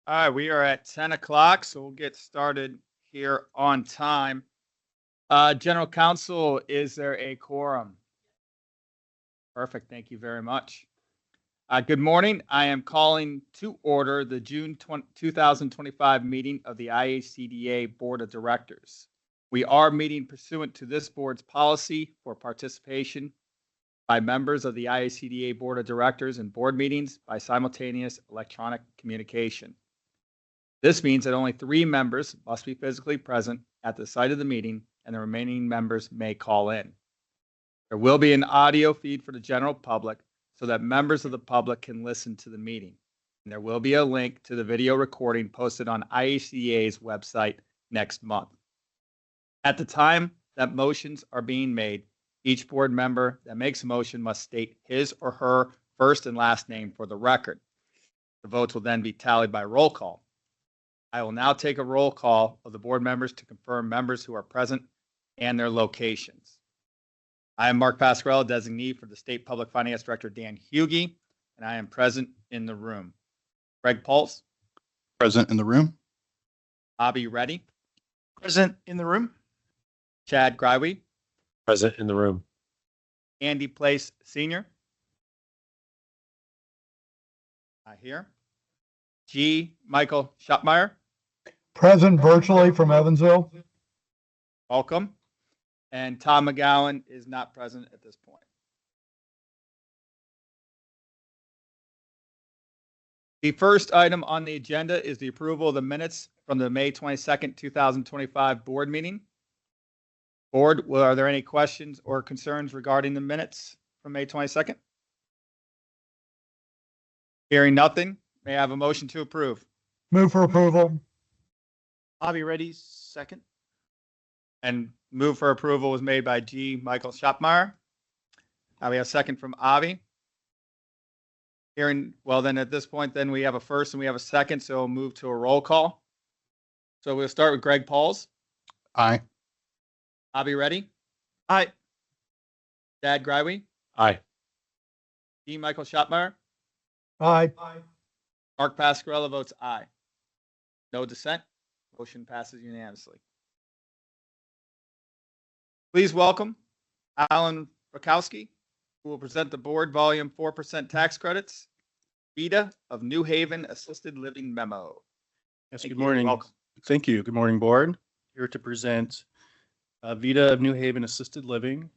All right, we are at 10 o'clock, so we'll get started here on time. General Counsel, is there a quorum? Perfect, thank you very much. Good morning. I am calling to order the June 2025 meeting of the IHCDA Board of Directors. We are meeting pursuant to this board's policy for participation by members of the IHCDA Board of Directors in board meetings by simultaneous electronic communication. This means that only 3 members must be physically present at the site of the meeting, and the remaining members may call in. There will be an audio feed for the general public so that members of the public can listen to the meeting. And there will be a link to the video recording posted on IHCDA's website next month. At the time that motions are being made, each board member that makes a motion must state his or her first and last name for the record. The votes will then be tallied by roll call. I will now take a roll call of the board members to confirm members who are present and their locations. I am Mark Pasquarello, designee for the State Public Finance Director Dan Hughey, and I am present in the room. Greg Pulse. Present in the room. Bobby Reddy. Present in the room. Chad Greiwe. Present in the room. Andy Place Sr. I hear. G. Michael Schottmeyer. Present virtually from Evansville. Welcome. And Tom McGowan is not present at this point. The first item on the agenda is the approval of the minutes from the May 22nd, 2025 board meeting. Board, are there any questions or concerns regarding the minutes from May 22nd? Hearing nothing, may I have a motion to approve? Move for approval. Bobby Reddy, second. And move for approval was made by G. Michael Schottmeyer. We have a second from Avi. Hearing, well, then at this point, then we have a first and we have a second, so we'll move to a roll call. So we'll start with Greg Pauls. Aye. Avi Reddy. Aye. Chad Greiwe. Aye. G. Michael Schottmeyer. Aye. Mark Pasquarello votes aye. No dissent. Motion passes unanimously. Please welcome Alan Rakowski, who will present the board volume 4% tax credits, VITA of New Haven Assisted Living Memo. Yes, Thank good you. morning. Welcome. Thank you. Good morning, board. Here to present VITA of New Haven Assisted Living.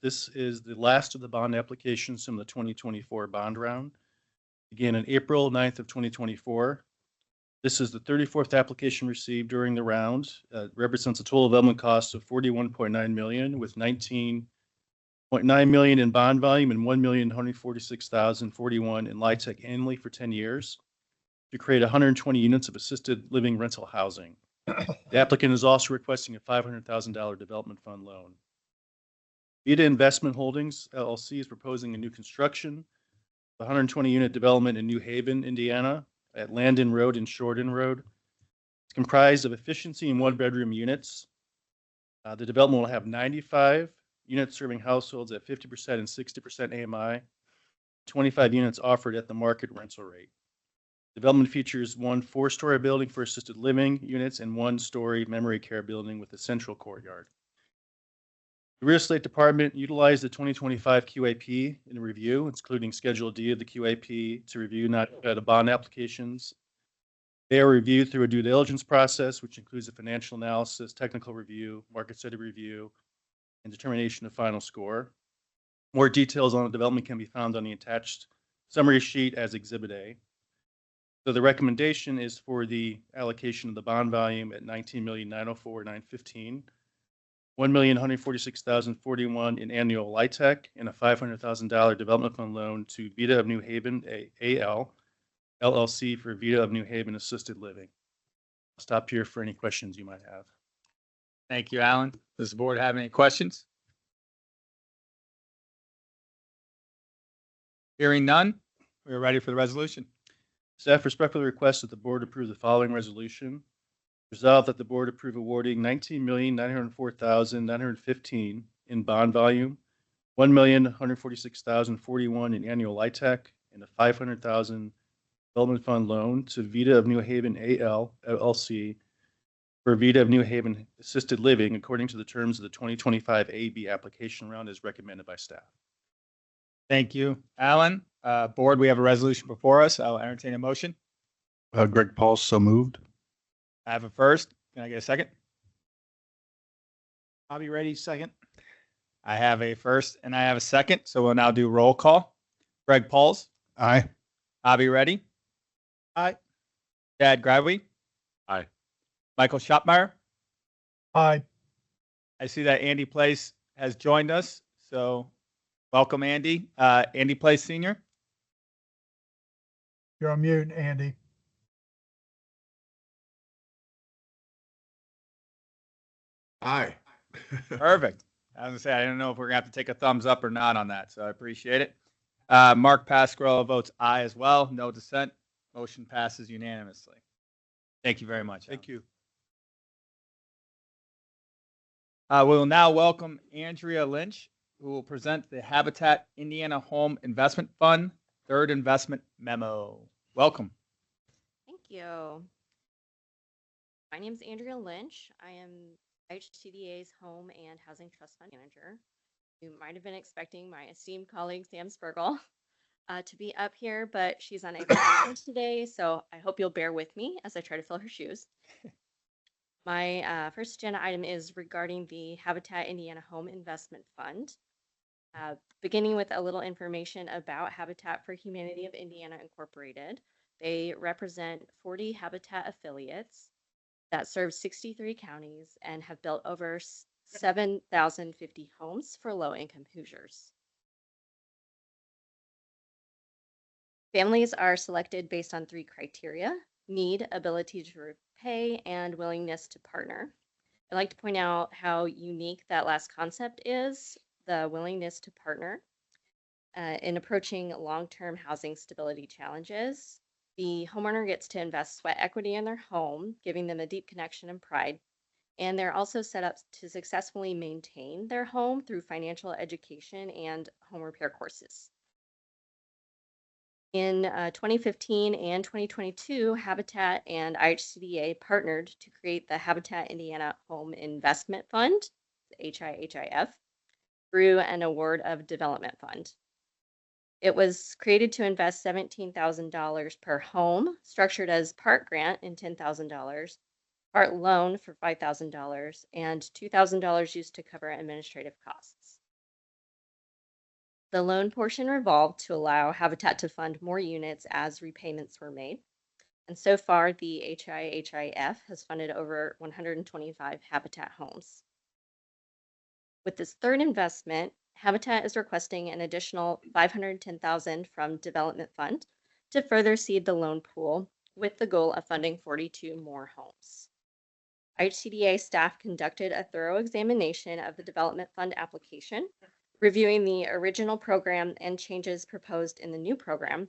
This is the last of the bond applications from the 2024 bond round. Began on April 9th of 2024. This is the 34th application received during the round. Represents a total development cost of $41.9 million with $19.9 million in bond volume and $1,146,041 in LIHTC annually for 10 years to create 120 units of assisted living rental housing. The applicant is also requesting a $500,000 development fund loan. VITA Investment Holdings, LLC is proposing a new construction, a 120 unit development in New Haven, Indiana, at Landon Road and Shorten Road. It's comprised of efficiency and 1-bedroom units. The development will have 95 units serving households at 50% and 60% AMI, 25 units offered at the market rental rate. Development features 1 4-story building for assisted living units and 1-story memory care building with a central courtyard. The real estate department utilized the 2025 QAP in review, including Schedule D of the QAP to review not the bond applications. They are reviewed through a due diligence process, which includes a financial analysis, technical review, market study review, and determination of final score. More details on the development can be found on the attached summary sheet as Exhibit A. So the recommendation is for the allocation of the bond volume at $19,904,915. $1,146,041 in annual LIHTC and a $500,000 development fund loan to VITA of New Haven AL LLC for VITA of New Haven Assisted Living. I'll stop here for any questions you might have. Thank you, Alan. Does the board have any questions? Hearing none, we are ready for the resolution. Staff respectfully requests that the board approve the following resolution. Resolved that the board approve awarding $19,904,915 in bond volume, $1,146,041 in annual LIHTC, and a $500,000 Development Fund loan to Vita of New Haven AL LLC for Vita of New Haven Assisted Living according to the terms of the 2025 AB application round as recommended by staff. Thank you, Alan. Board, we have a resolution before us. I'll entertain a motion. Greg Pauls, so moved. I have a first. Can I get a second? Bobby, ready, second. I have a first and I have a second. So we'll now do roll call. Greg Pauls, Aye. Bobby Reddy, Aye. Chad Gradway. Aye. Michael Schopmeyer. Aye. I see that Andy Place has joined us. So welcome, Andy. Andy Place Senior. You're on mute, Andy. Aye. Perfect. I was gonna say, I didn't know if we're gonna have to take a thumbs up or not on that, so I appreciate it. Mark Pasquarello votes aye as well. No dissent. Motion passes unanimously. Thank you very much. Thank you. We will now welcome Andrea Lynch, who will present the Habitat Indiana Home Investment Fund third investment memo. Welcome. Thank you. My name is Andrea Lynch. I am IHCDA's Home and Housing Trust Fund Manager. You might have been expecting my esteemed colleague Sam Spurgel to be up here, but she's unable to be here today, so I hope you'll bear with me as I try to fill her shoes. My first agenda item is regarding the Habitat Indiana Home Investment Fund. Beginning with a little information about Habitat for Humanity of Indiana Incorporated. They represent 40 Habitat affiliates that serve 63 counties and have built over 7,050 homes for low-income Hoosiers. Families are selected based on 3 criteria: need, ability to repay, and willingness to partner. I'd like to point out how unique that last concept is, the willingness to partner. In approaching long-term housing stability challenges, the homeowner gets to invest sweat equity in their home, giving them a deep connection and pride. And they're also set up to successfully maintain their home through financial education and home repair courses. In 2015 and 2022, Habitat and IHCDA partnered to create the Habitat Indiana Home Investment Fund, HIHIF, through an award of development fund. It was created to invest $17,000 per home, structured as part grant in $10,000, part loan for $5,000, and $2,000 used to cover administrative costs. The loan portion revolved to allow Habitat to fund more units as repayments were made. And so far, the HIHIF has funded over 125 Habitat homes. With this third investment, Habitat is requesting an additional $510,000 from Development Fund to further seed the loan pool with the goal of funding 42 more homes. IHCDA staff conducted a thorough examination of the Development Fund application, reviewing the original program and changes proposed in the new program,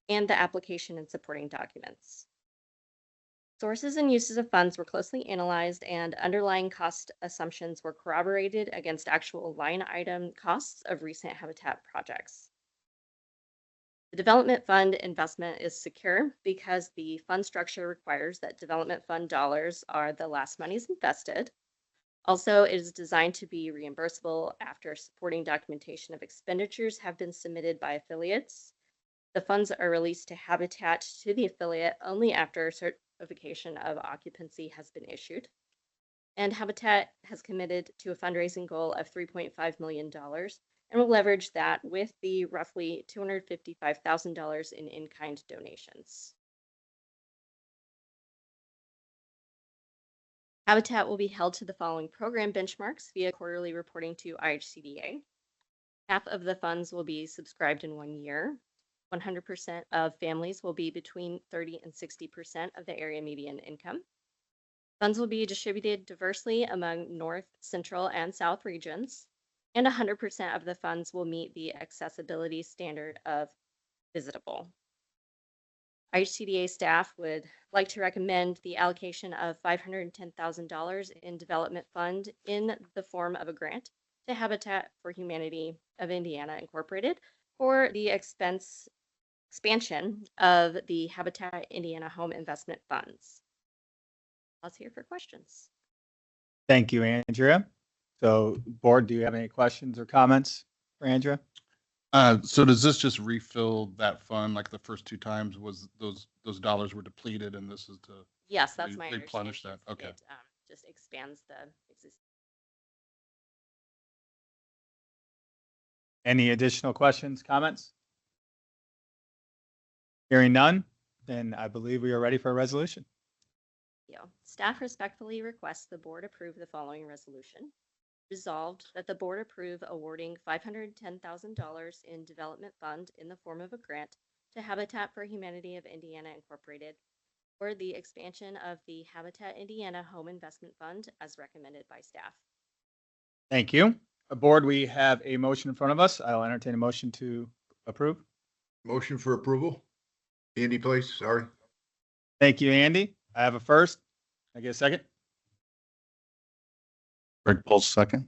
and the application and supporting documents. Sources and uses of funds were closely analyzed, and underlying cost assumptions were corroborated against actual line item costs of recent Habitat projects. The Development Fund investment is secure because the fund structure requires that Development Fund dollars are the last monies invested. Also, it is designed to be reimbursable after supporting documentation of expenditures have been submitted by affiliates. The funds are released to Habitat to the affiliate only after certification of occupancy has been issued. And Habitat has committed to a fundraising goal of $3.5 million and will leverage that with the roughly $255,000 in in-kind donations. Habitat will be held to the following program benchmarks via quarterly reporting to IHCDA. Half of the funds will be subscribed in 1 year. 100% of families will be between 30 and 60% of the area median income. Funds will be distributed diversely among North, Central, and South regions, and 100% of the funds will meet the accessibility standard of visitable. IHCDA staff would like to recommend the allocation of $510,000 in Development Fund in the form of a grant to Habitat for Humanity of Indiana Incorporated for the expense expansion of the Habitat Indiana Home Investment Funds. Let's hear for questions. Thank you, Andrea. So, board, do you have any questions or comments for Andrea? So does this just refill that fund like the first two times was those dollars were depleted and this is to Yes, that's my replenish understanding. that? Okay. It just expands the existing. Any additional questions, comments? Hearing none, then I believe we are ready for a resolution. Staff respectfully requests the board approve the following resolution. Resolved that the board approve awarding $510,000 in development fund in the form of a grant to Habitat for Humanity of Indiana Incorporated for the expansion of the Habitat Indiana Home Investment Fund as recommended by staff. Thank you. Board, we have a motion in front of us. I'll entertain a motion to approve. Motion for approval. Andy, please. Sorry. Thank you, Andy. I have a first. I get a second. Greg Pauls, second.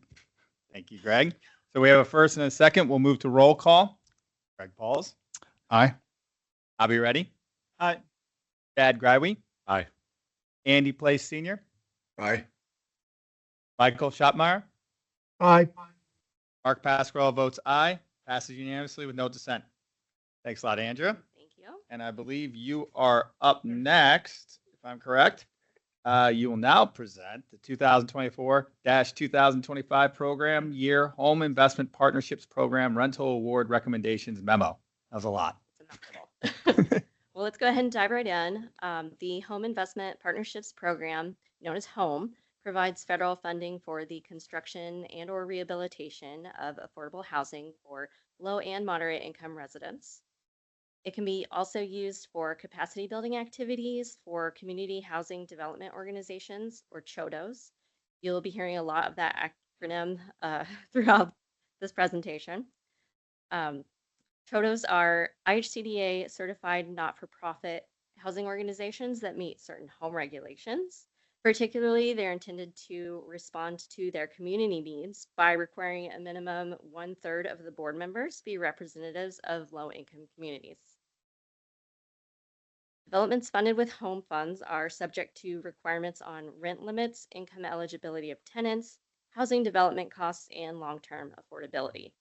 Thank you, Greg. So we have a first and a second. We'll move to roll call. Greg Pauls. Aye. I'll be ready. Aye. Chad Greiwe. Aye. Andy Place Sr. Aye. Michael Schottmeyer. Aye. Mark Pasquarello votes aye. Passes unanimously with no dissent. Thanks a lot, Andrea. Thank you. And I believe you are up next, if I'm correct. You will now present the 2024-2025 Program Year Home Investment Partnerships Program Rental Award Recommendations Memo. That was a lot. It's a mouthful. Well, let's go ahead and dive right in. The Home Investment Partnerships Program, known as HOME, provides federal funding for the construction and or rehabilitation of affordable housing for low and moderate income residents. It can be also used for capacity building activities for community housing development organizations, or CHODOs. You'll be hearing a lot of that acronym throughout this presentation. CHODOs are IHCDA certified not-for-profit housing organizations that meet certain home regulations. Particularly, they're intended to respond to their community needs by requiring a minimum 1/3 of the board members be representatives of low-income communities. Developments funded with home funds are subject to requirements on rent limits, income eligibility of tenants, housing development costs, and long-term affordability.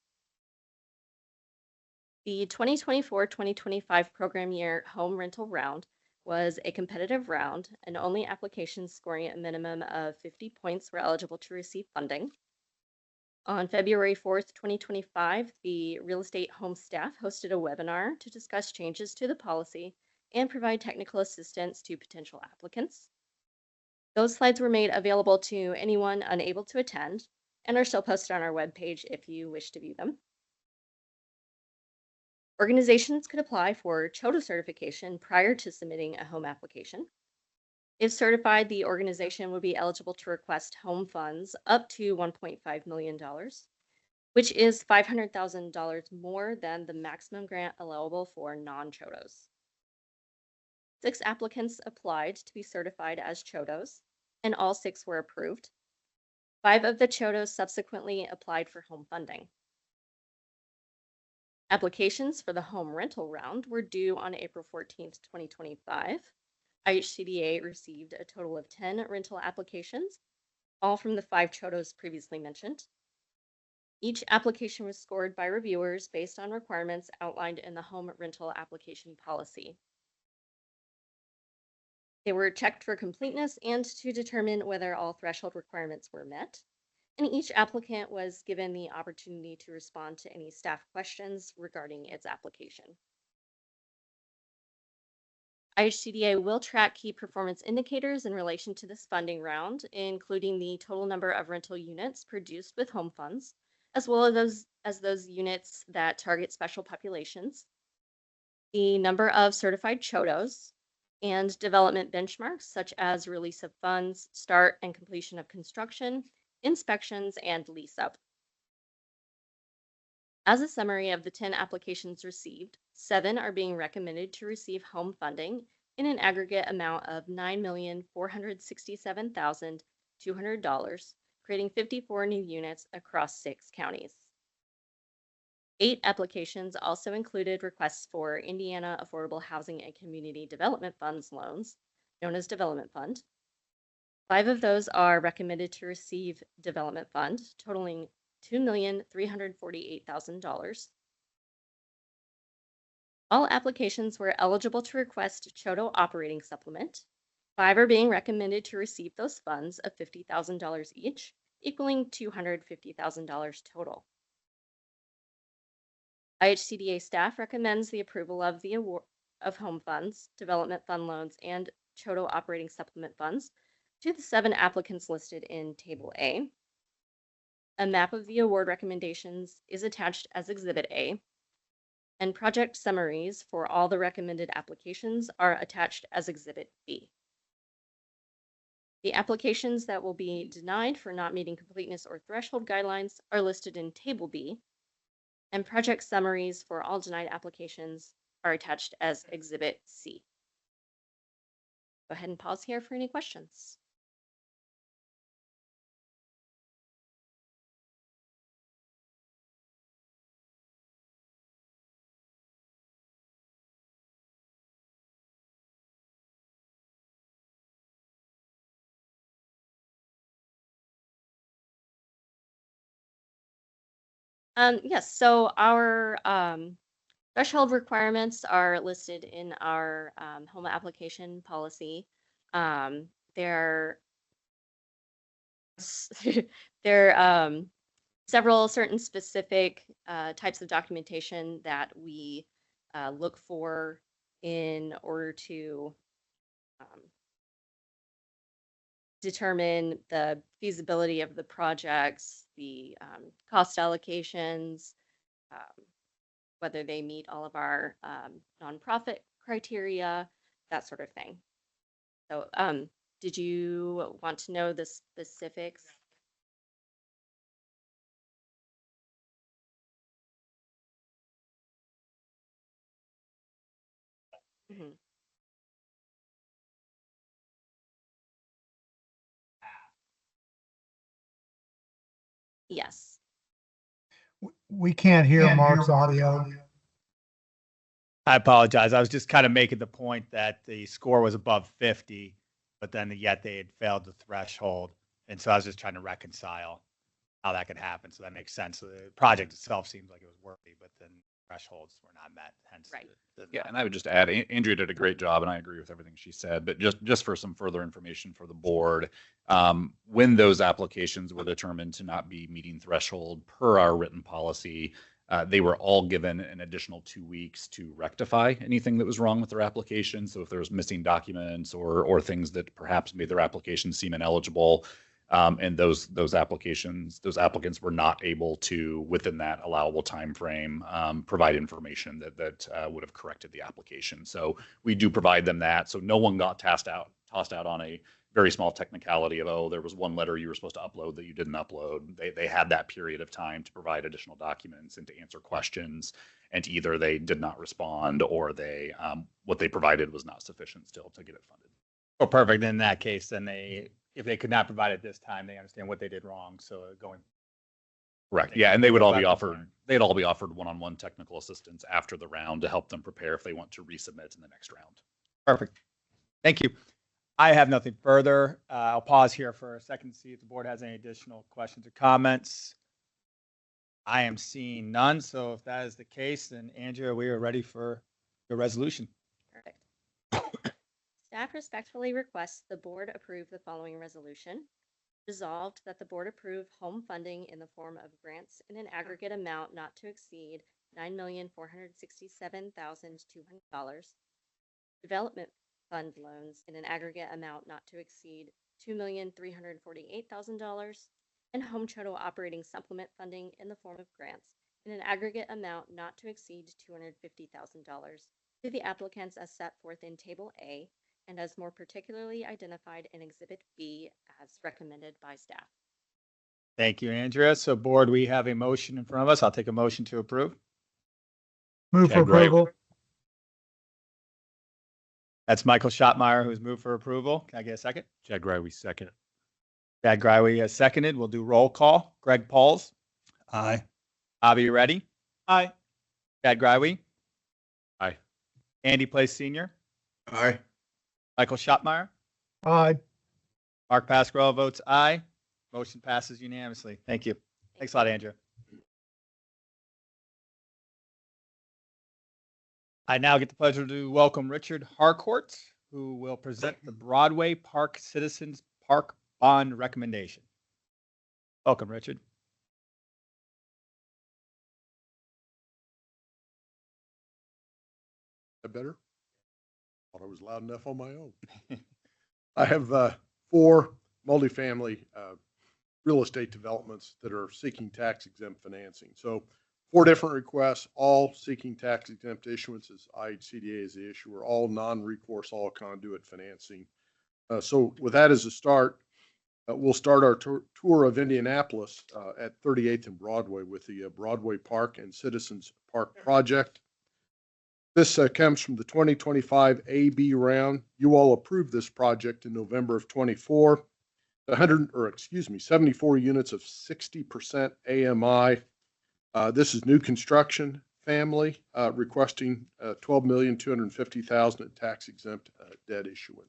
The 2024-2025 program year home rental round was a competitive round, and only applications scoring a minimum of 50 points were eligible to receive funding. On February 4th, 2025, the real estate home staff hosted a webinar to discuss changes to the policy and provide technical assistance to potential applicants. Those slides were made available to anyone unable to attend and are still posted on our webpage if you wish to view them. Organizations could apply for CHODO certification prior to submitting a home application. If certified, the organization would be eligible to request home funds up to $1.5 million, which is $500,000 more than the maximum grant allowable for non-CHODOs. 6 applicants applied to be certified as CHODOs, and all 6 were approved. 5 of the CHODOs subsequently applied for home funding. Applications for the home rental round were due on April 14th, 2025. IHCDA received a total of 10 rental applications, all from the 5 CHODOs previously mentioned. Each application was scored by reviewers based on requirements outlined in the home rental application policy. They were checked for completeness and to determine whether all threshold requirements were met. And each applicant was given the opportunity to respond to any staff questions regarding its application. IHCDA will track key performance indicators in relation to this funding round, including the total number of rental units produced with home funds, as well as those units that target special populations, the number of certified CHODOs, and development benchmarks such as release of funds, start and completion of construction, inspections, and lease up. As a summary of the 10 applications received, 7 are being recommended to receive home funding in an aggregate amount of $9,467,200, creating 54 new units across 6 counties. 8 applications also included requests for Indiana Affordable Housing and Community Development Funds loans, known as Development Fund. 5 of those are recommended to receive Development Fund, totaling $2,348,000. All applications were eligible to request Chodo Operating Supplement. 5 are being recommended to receive those funds of $50,000 each, equaling $250,000 total. IHCDA staff recommends the approval of the award of home funds, development fund loans, and Chodo Operating Supplement funds to the 7 applicants listed in Table A. A map of the award recommendations is attached as Exhibit A, and project summaries for all the recommended applications are attached as Exhibit B. The applications that will be denied for not meeting completeness or threshold guidelines are listed in Table B, and project summaries for all denied applications are attached as Exhibit C. Go ahead and pause here for any questions. Yes, so our threshold requirements are listed in our home application policy. There are several certain specific types of documentation that we look for in order to determine the feasibility of the projects, the cost allocations, whether they meet all of our nonprofit criteria, that sort of thing. So did you want to know the specifics? Mhm. Yes. We can't hear Mark's audio. I apologize. I was just kind of making the point that the score was above 50, but then yet they had failed the threshold. And so I was just trying to reconcile how that could happen. So that makes sense. So the project itself seems like it was worthy, but then thresholds were not met. Hence, Right. Yeah, and I would just add, Andrea did a great job, and I agree with everything she said. But just for some further information for the board, when those applications were determined to not be meeting threshold per our written policy, they were all given an additional 2 weeks to rectify anything that was wrong with their application. So if there was missing documents or things that perhaps made their application seem ineligible, and those applicants were not able to, within that allowable time frame, provide information that would have corrected the application. So we do provide them that. So no one got tossed out on a very small technicality of, oh, there was one letter you were supposed to upload that you didn't upload. They had that period of time to provide additional documents and to answer questions, and either they did not respond or they what they provided was not sufficient still to get it funded. Oh, perfect. In that case, then if they could not provide it this time, they understand what they did wrong. So going. Correct. Yeah, and they would all be Lessons offered. learned. They'd all be offered one-on-one technical assistance after the round to help them prepare if they want to resubmit in the next round. Perfect. Thank you. I have nothing further. I'll pause here for a second to see if the board has any additional questions or comments. I am seeing none. So if that is the case, then Andrea, we are ready for your resolution. Perfect. Staff respectfully requests the board approve the following resolution. Resolved that the board approve home funding in the form of grants in an aggregate amount not to exceed $9,467,200, development fund loans in an aggregate amount not to exceed $2,348,000, and home Chodo operating supplement funding in the form of grants in an aggregate amount not to exceed $250,000 to the applicants as set forth in Table A and as more particularly identified in Exhibit B as recommended by staff. Thank you, Andrea. So board, we have a motion in front of us. I'll take a motion to approve. Move for Chad Gray. approval. That's Michael Schottmeyer, who's moved for approval. Can I get a second? Chad Greiwe, second. Chad Greiwe has seconded. We'll do roll call. Greg Pauls. Aye. Bobby, you ready? Aye. Chad Greiwe, Aye. Andy Place Senior, Aye. Michael Schottmeyer, Aye. Mark Pasquarello votes aye. Motion passes unanimously. Thank you. Thanks a lot, Andrew. I now get the pleasure to welcome Richard Harcourt, who will present the Broadway Park Citizens Park Bond Recommendation. Welcome, Richard. That better? Thought I was loud enough on my own. I have 4 multifamily real estate developments that are seeking tax exempt financing. So 4 different requests, all seeking tax exempt issuances. IHCDA is the issuer, all non-recourse, all conduit financing. So with that as a start, we'll start our tour of Indianapolis at 38th and Broadway with the Broadway Park and Citizens Park project. This comes from the 2025 AB round. You all approved this project in November of 24. 74 units of 60% AMI. This is new construction family requesting $12,250,000 in tax exempt debt issuance.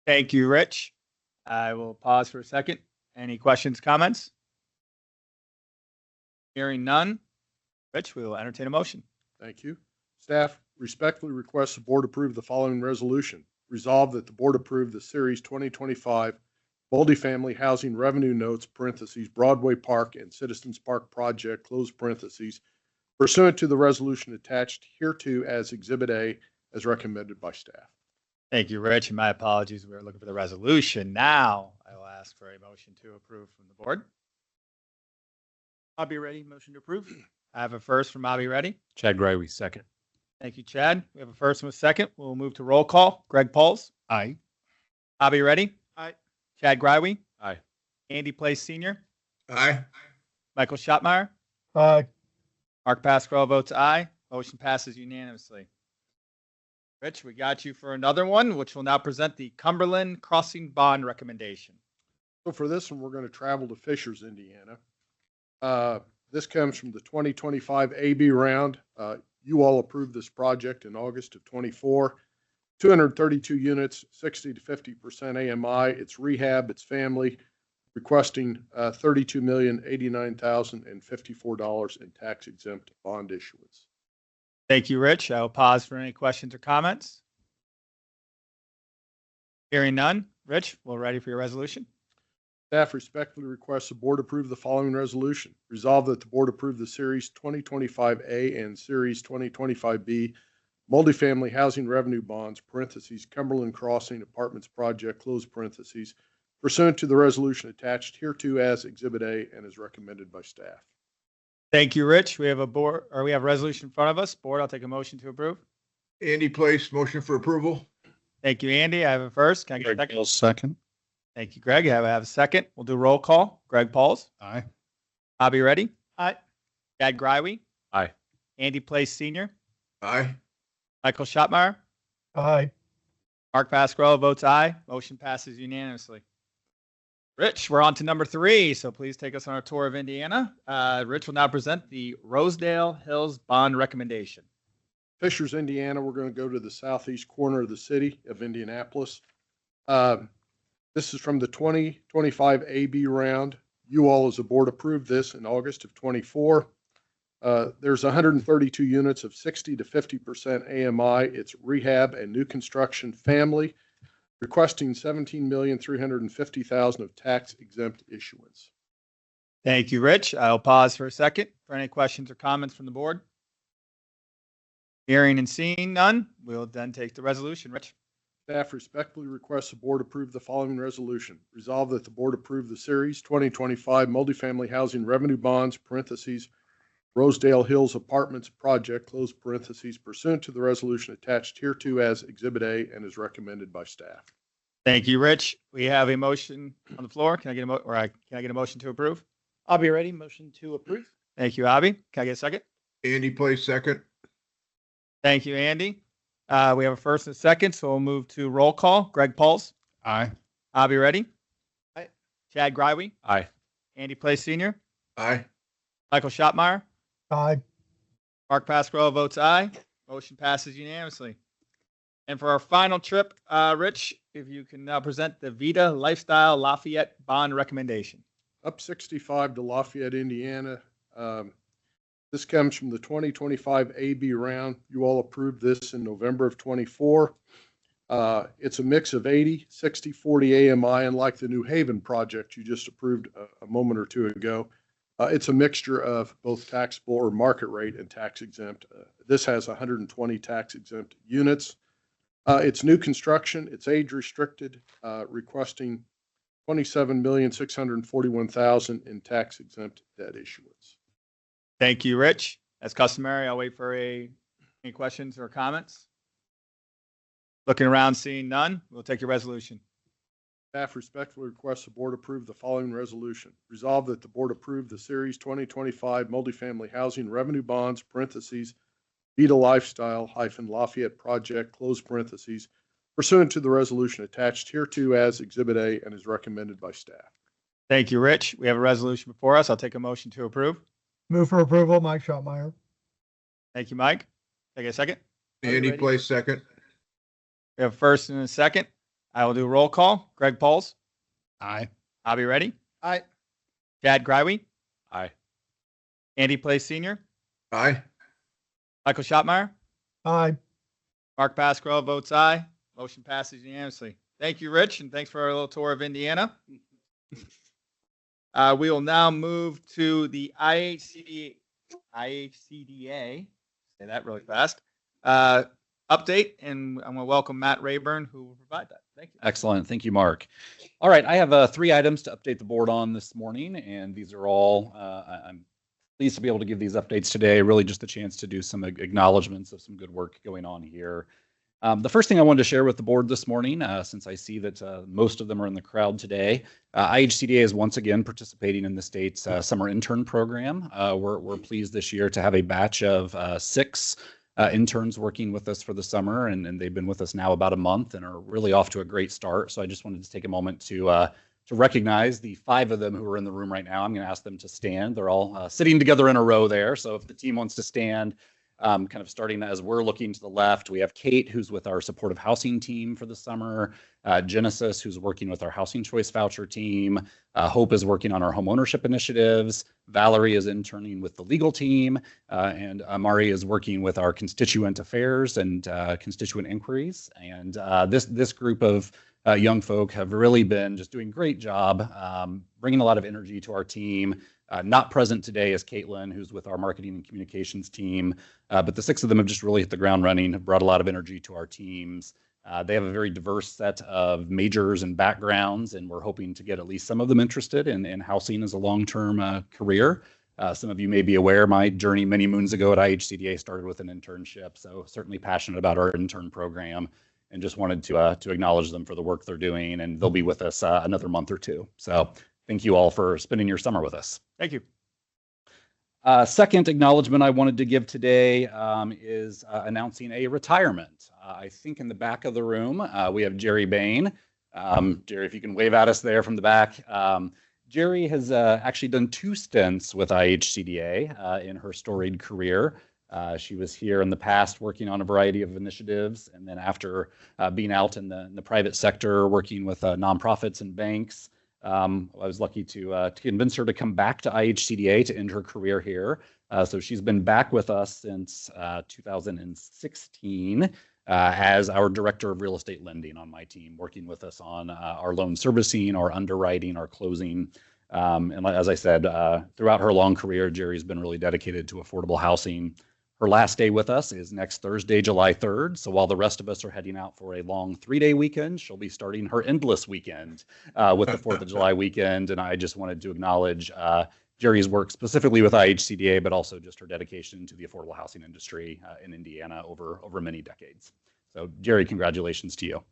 Thank you, Rich. I will pause for a second. Any questions, comments? Hearing none. Rich, we will entertain a motion. Thank you. Staff respectfully requests the board approve the following resolution. Resolved that the board approve the Series 2025 multifamily housing revenue notes, parentheses, Broadway Park and Citizens Park project, close parentheses, pursuant to the resolution attached hereto as Exhibit A, as recommended by staff. Thank you, Rich, and my apologies. We were looking for the resolution. Now I will ask for a motion to approve from the board. I'll be ready. Motion to approve. I have a first from Bobby Ready. Chad Greiwe, second. Thank you, Chad. We have a first and a second. We'll move to roll call. Greg Pauls. Aye. Bobby Ready. Aye. Chad Greiwe. Aye. Andy Place Senior. Aye. Michael Schottmeyer. Aye. Mark Pasquarello votes aye. Motion passes unanimously. Rich, we got you for another one, which will now present the Cumberland Crossing Bond Recommendation. So for this one, we're going to travel to Fishers, Indiana. This comes from the 2025 AB round. You all approved this project in August of 24. 232 units, 60 to 50% AMI. It's rehab, it's family, requesting $32,089,054 in tax exempt bond issuance. Thank you, Rich. I will pause for any questions or comments. Hearing none. Rich, we're ready for your resolution. Staff respectfully requests the board approve the following resolution. Resolved that the board approve the Series 2025A and Series 2025B multifamily housing revenue bonds, parentheses, Cumberland Crossing Apartments project, close parentheses, pursuant to the resolution attached hereto as Exhibit A and is recommended by staff. Thank you, Rich. We have a resolution in front of us. Board, I'll take a motion to approve. Andy Place, motion for approval. Thank you, Andy. I have a first. Can I get a second? Second. Thank you, Greg. I have a second. We'll do roll call. Greg Pauls. Aye. Bobby Ready. Aye. Chad Greiwe. Aye. Andy Place Senior. Aye. Michael Schottmeyer. Aye. Mark Pasquarello votes aye. Motion passes unanimously. Rich, we're on to number 3, so please take us on our tour of Indiana. Rich will now present the Rosedale Hills Bond Recommendation. Fishers, Indiana, we're going to go to the southeast corner of the city of Indianapolis. This is from the 2025 AB round. You all as a board approved this in August of 24. There's 132 units of 60 to 50% AMI. It's rehab and new construction family, requesting $17,350,000 of tax exempt issuance. Thank you, Rich. I'll pause for a second for any questions or comments from the board. Hearing and seeing none, we'll then take the resolution. Rich. Staff respectfully requests the board approve the following resolution. Resolve that the board approve the Series 2025 multifamily housing revenue bonds, parentheses, Rosedale Hills Apartments project, close parentheses, pursuant to the resolution attached hereto as Exhibit A and is recommended by staff. Thank you, Rich. We have a motion on the floor. Can I get a motion to approve? I'll be ready. Motion to approve. Thank you, Abby. Can I get a second? Andy Place, second. Thank you, Andy. We have a first and a second, so we'll move to roll call. Greg Pauls. Aye. Abby Ready. Aye. Chad Greiwe. Aye. Andy Place Senior. Aye. Michael Schottmeyer, Aye. Mark Pasquarello votes aye. Motion passes unanimously. And for our final trip, Rich, if you can now present the Vita Lifestyle Lafayette Bond Recommendation. Up 65 to Lafayette, Indiana. This comes from the 2025 AB round. You all approved this in November of 24. It's a mix of 80, 60, 40 AMI, and like the New Haven project you just approved a moment or two ago, it's a mixture of both taxable or market rate and tax exempt. This has 120 tax exempt units. It's new construction. It's age restricted, requesting $27,641,000 in tax exempt debt issuance. Thank you, Rich. As customary, I'll wait for any questions or comments. Looking around, seeing none, we'll take your resolution. Staff respectfully requests the board approve the following resolution. Resolved that the board approve the Series 2025 multifamily housing revenue bonds, parentheses, Vita Lifestyle Lafayette project, close parentheses, pursuant to the resolution attached hereto as Exhibit A and is recommended by staff. Thank you, Rich. We have a resolution before us. I'll take a motion to approve. Move for approval, Mike Schottmeyer. Thank you, Mike. Take a second. Andy Place second. We have a first and a second. I will do a roll call. Greg Pauls, Aye. Bobby Reddy, Aye. Chad Greiwe, Aye. Andy Place Senior, Aye. Michael Schottmeyer, Aye. Mark Pasquarello votes aye. Motion passes unanimously. Thank you, Rich, and thanks for our little tour of Indiana. We will now move to the IHCDA, say that really fast, update, and I'm going to welcome Matt Rayburn, who will provide that. Thank you. Excellent. Thank you, Mark. All right. I have 3 items to update the board on this morning, and these are all, I'm pleased to be able to give these updates today. Really just a chance to do some acknowledgments of some good work going on here. The first thing I wanted to share with the board this morning, since I see that most of them are in the crowd today, IHCDA is once again participating in the state's summer intern program. We're pleased this year to have a batch of 6 interns working with us for the summer, and they've been with us now about a month and are really off to a great start. So I just wanted to take a moment to recognize the 5 of them who are in the room right now. I'm going to ask them to stand. They're all sitting together in a row there. So if the team wants to stand, kind of starting as we're looking to the left, we have Kate, who's with our supportive housing team for the summer, Genesis, who's working with our housing choice voucher team, Hope is working on our home ownership initiatives, Valerie is interning with the legal team, and Amari is working with our constituent affairs and constituent inquiries. And this group of young folk have really been just doing a great job, bringing a lot of energy to our team. Not present today is Caitlin, who's with our marketing and communications team, but the 6 of them have just really hit the ground running, have brought a lot of energy to our teams. They have a very diverse set of majors and backgrounds, and we're hoping to get at least some of them interested in housing as a long-term career. Some of you may be aware, my journey many moons ago at IHCDA started with an internship, so certainly passionate about our intern program, and just wanted to acknowledge them for the work they're doing, and they'll be with us another month or 2. So thank you all for spending your summer with us. Thank you. Second acknowledgement I wanted to give today is announcing a retirement. I think in the back of the room, we have Jerry Bain. Jerry, if you can wave at us there from the back. Jerry has actually done 2 stints with IHCDA in her storied career. She was here in the past working on a variety of initiatives, and then after being out in the private sector working with nonprofits and banks, I was lucky to convince her to come back to IHCDA to end her career here. So she's been back with us since 2016 as our director of real estate lending on my team, working with us on our loan servicing, our underwriting, our closing. And as I said, throughout her long career, Jerry's been really dedicated to affordable housing. Her last day with us is next Thursday, July 3rd. So while the rest of us are heading out for a long 3-day weekend, she'll be starting her endless weekend with the 4th of July weekend. And I just wanted to acknowledge Jerry's work specifically with IHCDA, but also just her dedication to the affordable housing industry in Indiana over many decades. So Jerry, congratulations to you.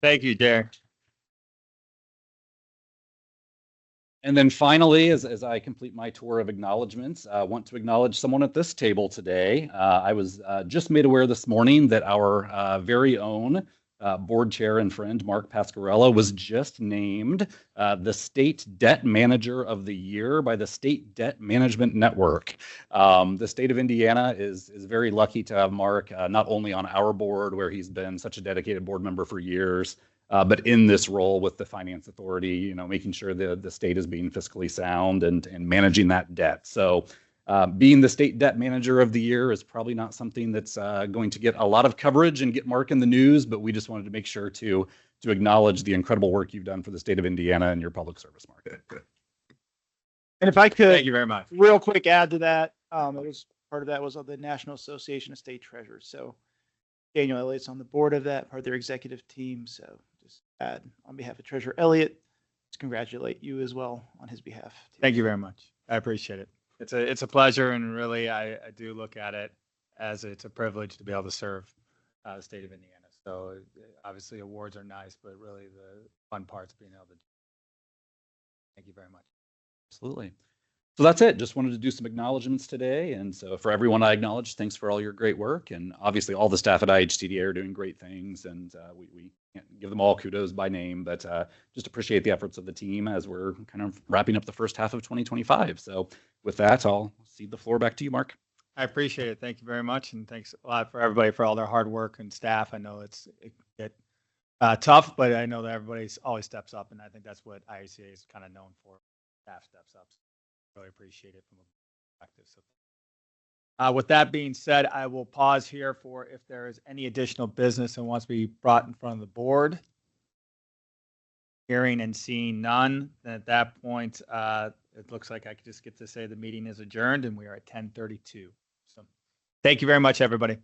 Thank you, Jerry. And then finally, as I complete my tour of acknowledgments, I want to acknowledge someone at this table today. I was just made aware this morning that our very own board chair and friend Mark Pasquarella was just named the State Debt Manager of the Year by the State Debt Management Network. The state of Indiana is very lucky to have Mark not only on our board, where he's been such a dedicated board member for years, but in this role with the Finance Authority, you know, making sure the state is being fiscally sound and managing that debt. So being the State Debt Manager of the Year is probably not something that's going to get a lot of coverage and get Mark in the news, but we just wanted to make sure to acknowledge the incredible work you've done for the state of Indiana and your public service, Mark. And if I Thank could, you very much. real quick add to that, it was part of that was on the National Association of State Treasurers. So Daniel Elliott's on the board of that, part of their executive team. So just add on behalf of Treasurer Elliott, just congratulate you as well on his behalf. Thank you very much. I appreciate it. It's a pleasure, and really, I do look at it as it's a privilege to be able to serve the state of Indiana. So obviously, awards are nice, but really the fun part's being able to. Thank you very much. Absolutely. So that's it. Just wanted to do some acknowledgements today. And so for everyone I acknowledge, thanks for all your great work. And obviously all the staff at IHCDA are doing great things. And we can't give them all kudos by name, but just appreciate the efforts of the team as we're kind of wrapping up the first half of 2025. So with that, I'll cede the floor back to you, Mark. I appreciate it. Thank you very much. And thanks a lot for everybody for all their hard work and staff. I know it can get tough, but I know that everybody always steps up. And I think that's what IHCA is kind of known for. Staff steps up. Really appreciate it from a perspective. So, with that being said, I will pause here for if there is any additional business that wants to be brought in front of the board. Hearing and seeing none, then at that point, it looks like I could just get to say the meeting is adjourned, and we are at 10:32. So, thank you very much, everybody.